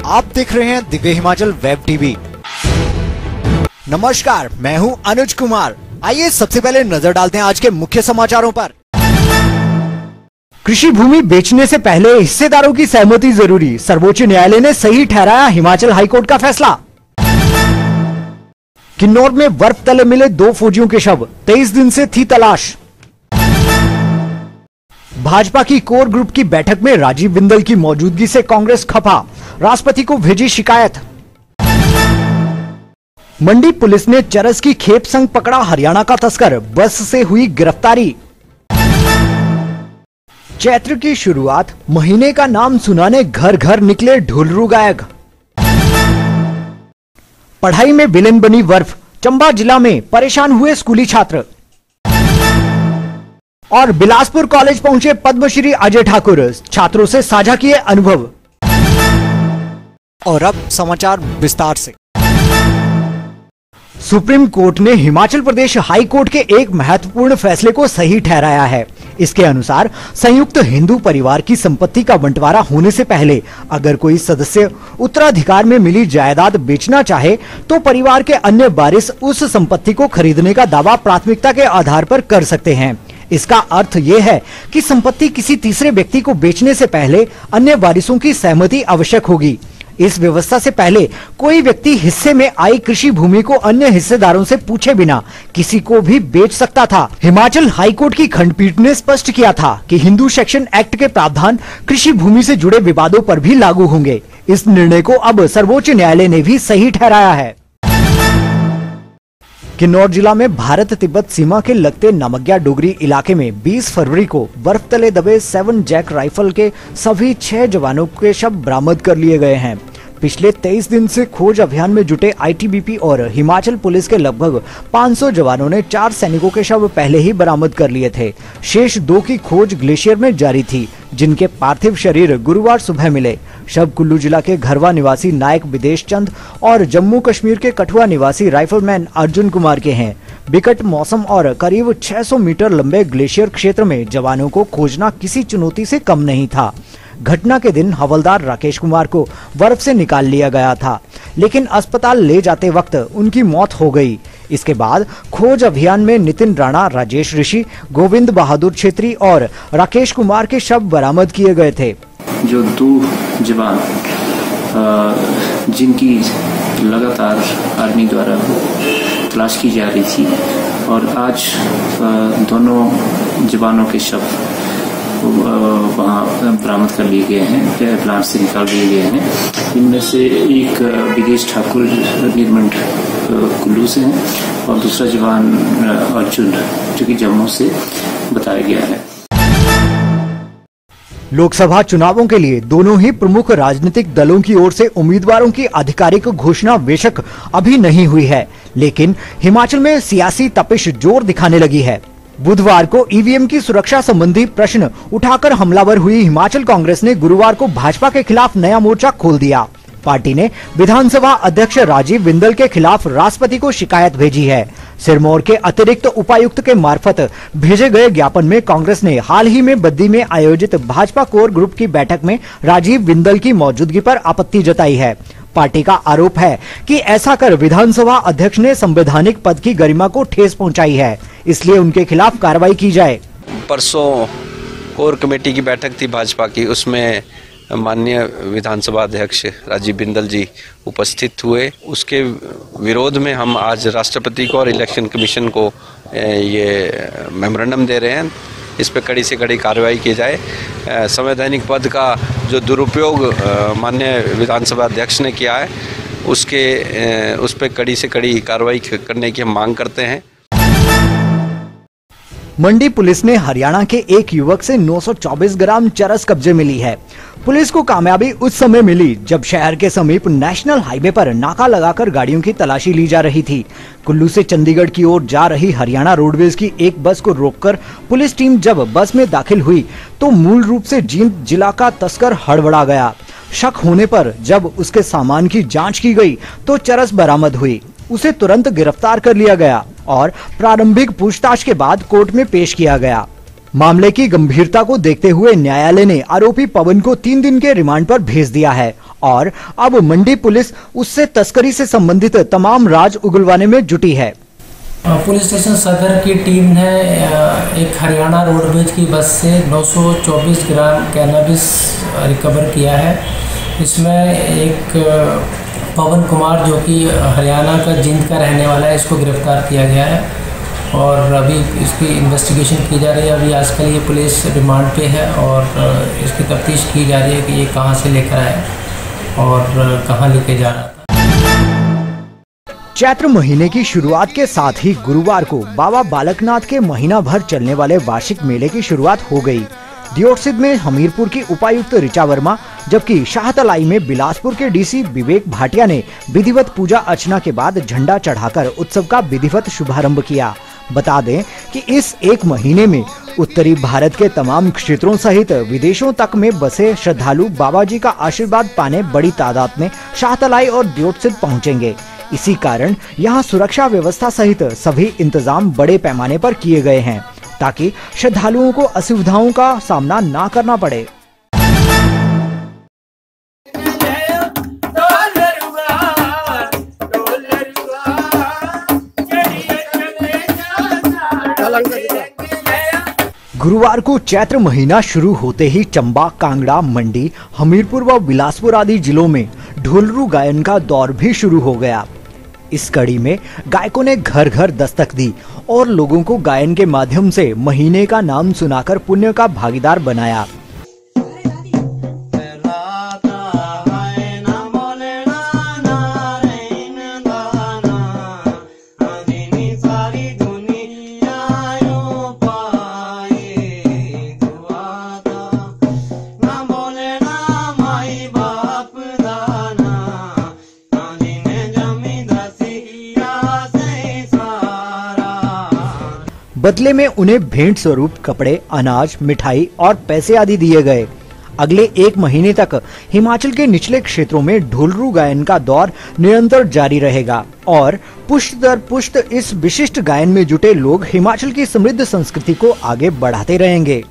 आप देख रहे हैं दिव्य हिमाचल वेब टीवी। नमस्कार, मैं हूं अनुज कुमार। आइए सबसे पहले नजर डालते हैं आज के मुख्य समाचारों पर। कृषि भूमि बेचने से पहले हिस्सेदारों की सहमति जरूरी, सर्वोच्च न्यायालय ने सही ठहराया हिमाचल हाईकोर्ट का फैसला। किन्नौर में बर्फ तले मिले 2 फौजियों के शव, 23 दिन से थी तलाश। भाजपा की कोर ग्रुप की बैठक में राजीव बिंदल की मौजूदगी से कांग्रेस खफा, राष्ट्रपति को भेजी शिकायत। मंडी पुलिस ने चरस की खेप संग पकड़ा हरियाणा का तस्कर, बस से हुई गिरफ्तारी। चैत्र की शुरुआत, महीने का नाम सुनाने घर घर निकले ढोलरू गायक। पढ़ाई में विलेन बनी बर्फ, चंबा जिला में परेशान हुए स्कूली छात्र। और बिलासपुर कॉलेज पहुंचे पद्मश्री अजय ठाकुर, छात्रों से साझा किए अनुभव। और अब समाचार विस्तार से। सुप्रीम कोर्ट ने हिमाचल प्रदेश हाई कोर्ट के एक महत्वपूर्ण फैसले को सही ठहराया है। इसके अनुसार संयुक्त हिंदू परिवार की संपत्ति का बंटवारा होने से पहले अगर कोई सदस्य उत्तराधिकार में मिली जायदाद बेचना चाहे तो परिवार के अन्य वारिस उस संपत्ति को खरीदने का दावा प्राथमिकता के आधार पर कर सकते हैं। इसका अर्थ ये है कि संपत्ति किसी तीसरे व्यक्ति को बेचने से पहले अन्य वारिसों की सहमति आवश्यक होगी। इस व्यवस्था से पहले कोई व्यक्ति हिस्से में आई कृषि भूमि को अन्य हिस्सेदारों से पूछे बिना किसी को भी बेच सकता था। हिमाचल हाईकोर्ट की खंडपीठ ने स्पष्ट किया था कि हिंदू सेक्शन एक्ट के प्रावधान कृषि भूमि से जुड़े विवादों पर भी लागू होंगे। इस निर्णय को अब सर्वोच्च न्यायालय ने भी सही ठहराया है। किन्नौर जिला में भारत तिब्बत सीमा के लगते नमग्या डोगरी इलाके में 20 फरवरी को बर्फ तले दबे 7 जैक राइफल के सभी 6 जवानों के शव बरामद कर लिए गए हैं। पिछले 23 दिन से खोज अभियान में जुटे आईटीबीपी और हिमाचल पुलिस के लगभग 500 जवानों ने 4 सैनिकों के शव पहले ही बरामद कर लिए थे। शेष 2 की खोज ग्लेशियर में जारी थी, जिनके पार्थिव शरीर गुरुवार सुबह मिले। शव कुल्लू जिला के घरवा निवासी नायक विदेश चंद और जम्मू कश्मीर के कठुआ निवासी राइफलमैन अर्जुन कुमार के हैं। विकट मौसम और करीब 600 मीटर लंबे ग्लेशियर क्षेत्र में जवानों को खोजना किसी चुनौती से कम नहीं था। घटना के दिन हवलदार राकेश कुमार को बर्फ से निकाल लिया गया था, लेकिन अस्पताल ले जाते वक्त उनकी मौत हो गई। इसके बाद खोज अभियान में नितिन राणा, राजेश ऋषि, गोविंद बहादुर छेत्री और राकेश कुमार के शव बरामद किए गए थे। जो 2 जवान जिनकी लगातार आर्मी द्वारा तलाश की जा रही थी और आज दोनों जवानों के शव वहाँ बरामद कर लिए गए हैं, प्लांट से निकाल लिए गए हैं। इनमें से एक विदेश ठाकुर निर्मंड कुल्लू से हैं और दूसरा जवान अर्जुन जो कि जम्मू से बताया गया है। लोकसभा चुनावों के लिए दोनों ही प्रमुख राजनीतिक दलों की ओर से उम्मीदवारों की आधिकारिक घोषणा बेशक अभी नहीं हुई है, लेकिन हिमाचल में सियासी तपिश जोर दिखाने लगी है। बुधवार को ईवीएम की सुरक्षा संबंधी प्रश्न उठाकर हमलावर हुई हिमाचल कांग्रेस ने गुरुवार को भाजपा के खिलाफ नया मोर्चा खोल दिया। पार्टी ने विधानसभा अध्यक्ष राजीव बिंदल के खिलाफ राष्ट्रपति को शिकायत भेजी है। सिरमौर के अतिरिक्त उपायुक्त के मार्फत भेजे गए ज्ञापन में कांग्रेस ने हाल ही में बद्दी में आयोजित भाजपा कोर ग्रुप की बैठक में राजीव बिंदल की मौजूदगी पर आपत्ति जताई है। पार्टी का आरोप है कि ऐसा कर विधानसभा अध्यक्ष ने संवैधानिक पद की गरिमा को ठेस पहुंचाई है, इसलिए उनके खिलाफ कार्रवाई की जाए। परसों कोर कमेटी की बैठक थी भाजपा की, उसमें माननीय विधानसभा अध्यक्ष राजीव बिंदल जी उपस्थित हुए। उसके विरोध में हम आज राष्ट्रपति को और इलेक्शन कमीशन को ये मेमोरेंडम दे रहे हैं। इस पे कड़ी से कड़ी कार्रवाई की जाए। संवैधानिक पद का जो दुरुपयोग माननीय विधानसभा अध्यक्ष ने किया है उस पे कड़ी से कड़ी कार्रवाई करने की हम मांग करते हैं। मंडी पुलिस ने हरियाणा के एक युवक से 924 ग्राम चरस कब्जे मिली है। पुलिस को कामयाबी उस समय मिली जब शहर के समीप नेशनल हाईवे पर नाका लगाकर गाड़ियों की तलाशी ली जा रही थी। कुल्लू से चंडीगढ़ की ओर जा रही हरियाणा रोडवेज की एक बस को रोककर पुलिस टीम जब बस में दाखिल हुई तो मूल रूप से जींद जिला का तस्कर हड़बड़ा गया। शक होने पर जब उसके सामान की जांच की गई तो चरस बरामद हुई। उसे तुरंत गिरफ्तार कर लिया गया और प्रारंभिक पूछताछ के बाद कोर्ट में पेश किया गया। मामले की गंभीरता को देखते हुए न्यायालय ने आरोपी पवन को 3 दिन के रिमांड पर भेज दिया है और अब मंडी पुलिस उससे तस्करी से संबंधित तमाम राज उगलवाने में जुटी है। पुलिस स्टेशन सदर की टीम ने एक हरियाणा रोडवेज की बस से 924 ग्राम कैनबिस रिकवर किया है। इसमें एक पवन कुमार जो कि हरियाणा का जिंद का रहने वाला है, इसको गिरफ्तार किया गया है और अभी इसकी इन्वेस्टिगेशन की जा रही है। अभी आजकल ये पुलिस रिमांड पे है और इसकी तफ्तीश की जा रही है कि ये कहाँ से लेकर आए और कहाँ लेके जा रहा था। चैत्र महीने की शुरुआत के साथ ही गुरुवार को बाबा बालकनाथ के महीना भर चलने वाले वार्षिक मेले की शुरुआत हो गई। दियोटसिद्ध में हमीरपुर की उपायुक्त ऋचा वर्मा जबकि शाहतलाई में बिलासपुर के डीसी विवेक भाटिया ने विधिवत पूजा अर्चना के बाद झंडा चढ़ाकर उत्सव का विधिवत शुभारंभ किया। बता दें कि इस एक महीने में उत्तरी भारत के तमाम क्षेत्रों सहित विदेशों तक में बसे श्रद्धालु बाबा जी का आशीर्वाद पाने बड़ी तादाद में शाहतलाई और दियोटसिद्ध पहुंचेंगे। इसी कारण यहां सुरक्षा व्यवस्था सहित सभी इंतजाम बड़े पैमाने पर किए गए हैं ताकि श्रद्धालुओं को असुविधाओं का सामना ना करना पड़े। गुरुवार को चैत्र महीना शुरू होते ही चंबा, कांगड़ा, मंडी, हमीरपुर व बिलासपुर आदि जिलों में ढोलरू गायन का दौर भी शुरू हो गया। इस कड़ी में गायकों ने घर घर दस्तक दी और लोगों को गायन के माध्यम से महीने का नाम सुनाकर पुण्य का भागीदार बनाया। बदले में उन्हें भेंट स्वरूप कपड़े, अनाज, मिठाई और पैसे आदि दिए गए। अगले एक महीने तक हिमाचल के निचले क्षेत्रों में ढोलरू गायन का दौर निरंतर जारी रहेगा और पुष्ट दर पुष्ट इस विशिष्ट गायन में जुटे लोग हिमाचल की समृद्ध संस्कृति को आगे बढ़ाते रहेंगे।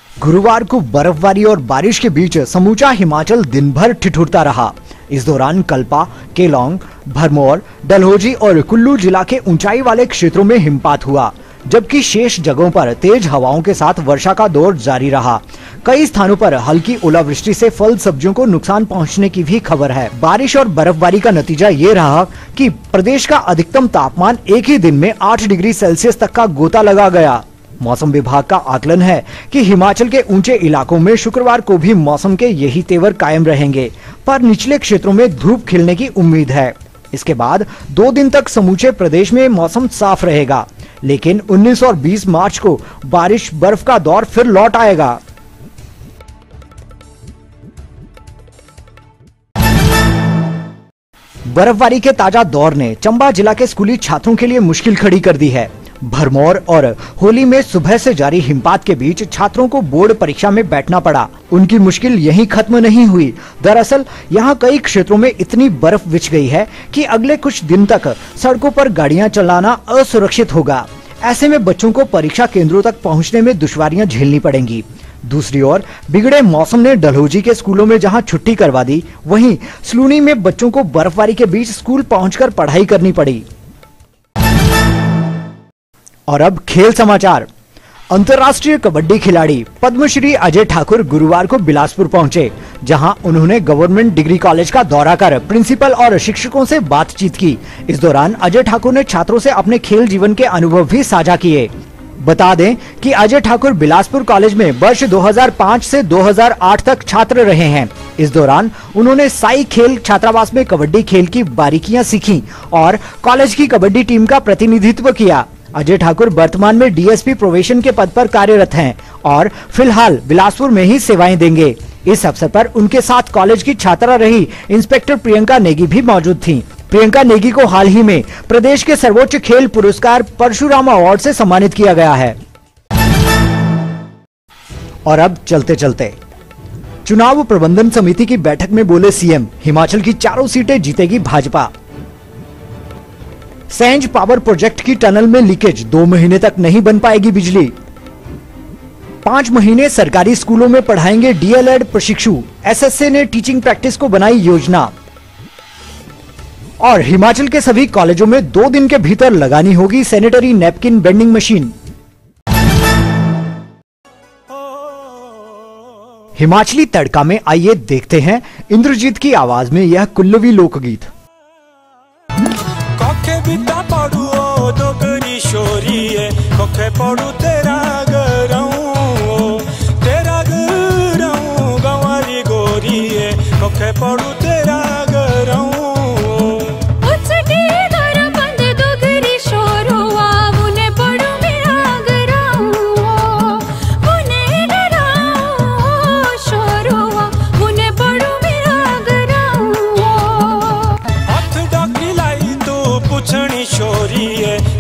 गुरुवार को बर्फबारी और बारिश के बीच समूचा हिमाचल दिन भर ठिठुरता रहा। इस दौरान कल्पा, केलोंग, भरमौर, डलहौजी और कुल्लू जिला के ऊंचाई वाले क्षेत्रों में हिमपात हुआ, जबकि शेष जगहों पर तेज हवाओं के साथ वर्षा का दौर जारी रहा। कई स्थानों पर हल्की ओलावृष्टि से फल सब्जियों को नुकसान पहुंचने की भी खबर है। बारिश और बर्फबारी का नतीजा ये रहा कि प्रदेश का अधिकतम तापमान एक ही दिन में 8 डिग्री सेल्सियस तक का गोता लगा गया। मौसम विभाग का आकलन है कि हिमाचल के ऊंचे इलाकों में शुक्रवार को भी मौसम के यही तेवर कायम रहेंगे, पर निचले क्षेत्रों में धूप खिलने की उम्मीद है। इसके बाद 2 दिन तक समूचे प्रदेश में मौसम साफ रहेगा, लेकिन 19 और 20 मार्च को बारिश बर्फ का दौर फिर लौट आएगा। बर्फबारी के ताजा दौर ने चंबा जिला के स्कूली छात्रों के लिए मुश्किल खड़ी कर दी है। भरमौर और होली में सुबह से जारी हिमपात के बीच छात्रों को बोर्ड परीक्षा में बैठना पड़ा। उनकी मुश्किल यहीं खत्म नहीं हुई। दरअसल यहाँ कई क्षेत्रों में इतनी बर्फ बिछ गई है कि अगले कुछ दिन तक सड़कों पर गाड़ियां चलाना असुरक्षित होगा। ऐसे में बच्चों को परीक्षा केंद्रों तक पहुँचने में दुश्वारियां झेलनी पड़ेंगी। दूसरी ओर बिगड़े मौसम ने डलहौजी के स्कूलों में जहां छुट्टी करवा दी, वहीं सलूनी में बच्चों को बर्फबारी के बीच स्कूल पहुंचकर पढ़ाई करनी पड़ी। और अब खेल समाचार। अंतर्राष्ट्रीय कबड्डी खिलाड़ी पद्मश्री अजय ठाकुर गुरुवार को बिलासपुर पहुंचे, जहां उन्होंने गवर्नमेंट डिग्री कॉलेज का दौरा कर प्रिंसिपल और शिक्षकों से बातचीत की। इस दौरान अजय ठाकुर ने छात्रों से अपने खेल जीवन के अनुभव भी साझा किए। बता दें कि अजय ठाकुर बिलासपुर कॉलेज में वर्ष 2005 से 2008 तक छात्र रहे हैं। इस दौरान उन्होंने साई खेल छात्रावास में कबड्डी खेल की बारीकियां सीखी और कॉलेज की कबड्डी टीम का प्रतिनिधित्व किया। अजय ठाकुर वर्तमान में डीएसपी प्रोबेशन के पद पर कार्यरत हैं और फिलहाल बिलासपुर में ही सेवाएं देंगे। इस अवसर पर उनके साथ कॉलेज की छात्रा रही इंस्पेक्टर प्रियंका नेगी भी मौजूद थीं। प्रियंका नेगी को हाल ही में प्रदेश के सर्वोच्च खेल पुरस्कार परशुराम अवार्ड से सम्मानित किया गया है। और अब चलते चलते चुनाव प्रबंधन समिति की बैठक में बोले सीएम, हिमाचल की चारों सीटें जीतेगी भाजपा। सेंज पावर प्रोजेक्ट की टनल में लीकेज, 2 महीने तक नहीं बन पाएगी बिजली। 5 महीने सरकारी स्कूलों में पढ़ाएंगे डीएलएड प्रशिक्षु, एसएसए ने टीचिंग प्रैक्टिस को बनाई योजना। और हिमाचल के सभी कॉलेजों में 2 दिन के भीतर लगानी होगी sanitary napkin vending machine. Himachali Tadka में आइए देखते हैं इंद्रजीत की आवाज में यह कुल्लवी लोकगीत। कोखे बिता पड़ू ओ डोगरी शोरी है, कोखे पड़ू तेरा गराऊं गंवारी गोरी है, कोखे पड़ू तेरा गराऊं।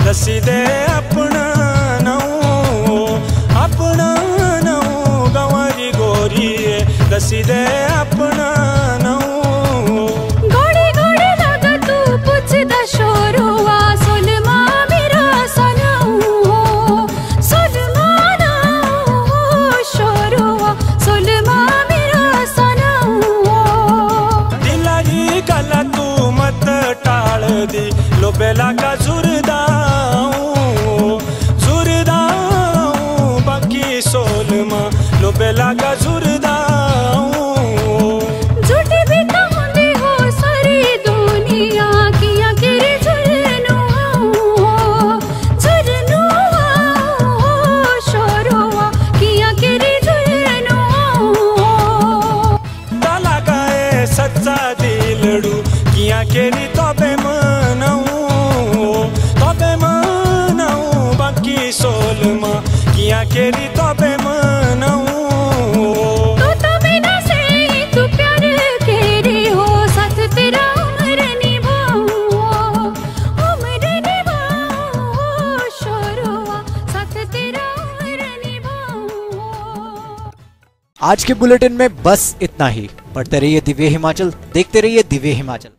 दसी दे अपना नऊ गंवारी गोरी है, दसी दे अपना नऊ। गोड़े गोड़े लगा तू पुछ दा शोरुआ, सुलमा मेरा सनाऊ, सुलमा ना शोरुआ, सुलमा मेरा सनाऊ। दिलाई गला तू मत टाल दी, लोबेला का जुरदा लोबेला का झूठी भी तो होंदी हो सारी दुनिया, किया केरे झुरनो शोरुआ, किया केरे झुरनो। ताला गाए सच्चा दिलड़ू, किया केरी तबे मनाऊ बाकी सोलमा, किया केरी तबे मनाऊ। आज के बुलेटिन में बस इतना ही। पढ़ते रहिए दिव्य हिमाचल, देखते रहिए दिव्य हिमाचल।